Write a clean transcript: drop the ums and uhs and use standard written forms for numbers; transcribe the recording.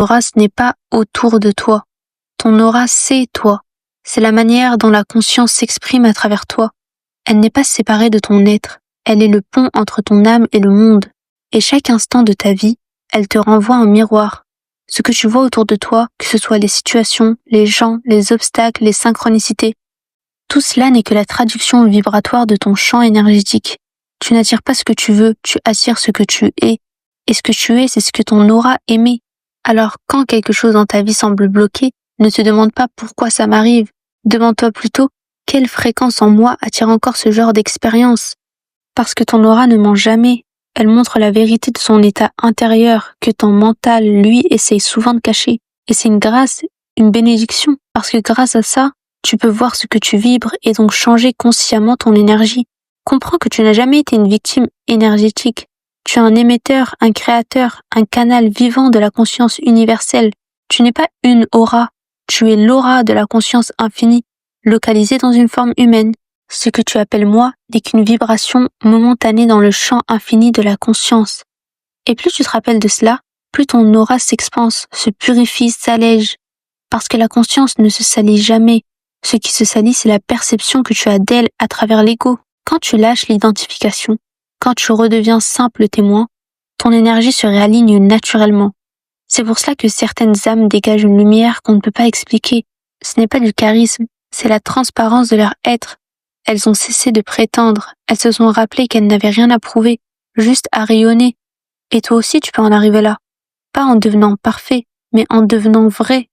aura, ce n'est pas autour de toi. Ton aura, c'est toi. C'est la manière dont la conscience s'exprime à travers toi. Elle n'est pas séparée de ton être. Elle est le pont entre ton âme et le monde. Et chaque instant de ta vie, elle te renvoie un miroir. Ce que tu vois autour de toi, que ce soit les situations, les gens, les obstacles, les synchronicités, tout cela n'est que la traduction vibratoire de ton champ énergétique. Tu n'attires pas ce que tu veux, tu attires ce que tu es. Et ce que tu es, c'est ce que ton aura émet. Alors, quand quelque chose dans ta vie semble bloqué, ne te demande pas pourquoi ça m'arrive. Demande-toi plutôt, quelle fréquence en moi attire encore ce genre d'expérience? Parce que ton aura ne ment jamais. Elle montre la vérité de son état intérieur que ton mental, lui, essaye souvent de cacher. Et c'est une grâce, une bénédiction. Parce que grâce à ça, tu peux voir ce que tu vibres et donc changer consciemment ton énergie. Comprends que tu n'as jamais été une victime énergétique. Tu es un émetteur, un créateur, un canal vivant de la conscience universelle. Tu n'es pas une aura, tu es l'aura de la conscience infinie, localisée dans une forme humaine. Ce que tu appelles moi n'est qu'une vibration momentanée dans le champ infini de la conscience. Et plus tu te rappelles de cela, plus ton aura s'expanse, se purifie, s'allège. Parce que la conscience ne se salit jamais. Ce qui se salit, c'est la perception que tu as d'elle à travers l'ego. Quand tu lâches l'identification, quand tu redeviens simple témoin, ton énergie se réaligne naturellement. C'est pour cela que certaines âmes dégagent une lumière qu'on ne peut pas expliquer. Ce n'est pas du charisme, c'est la transparence de leur être. Elles ont cessé de prétendre, elles se sont rappelées qu'elles n'avaient rien à prouver, juste à rayonner. Et toi aussi tu peux en arriver là. Pas en devenant parfait, mais en devenant vrai.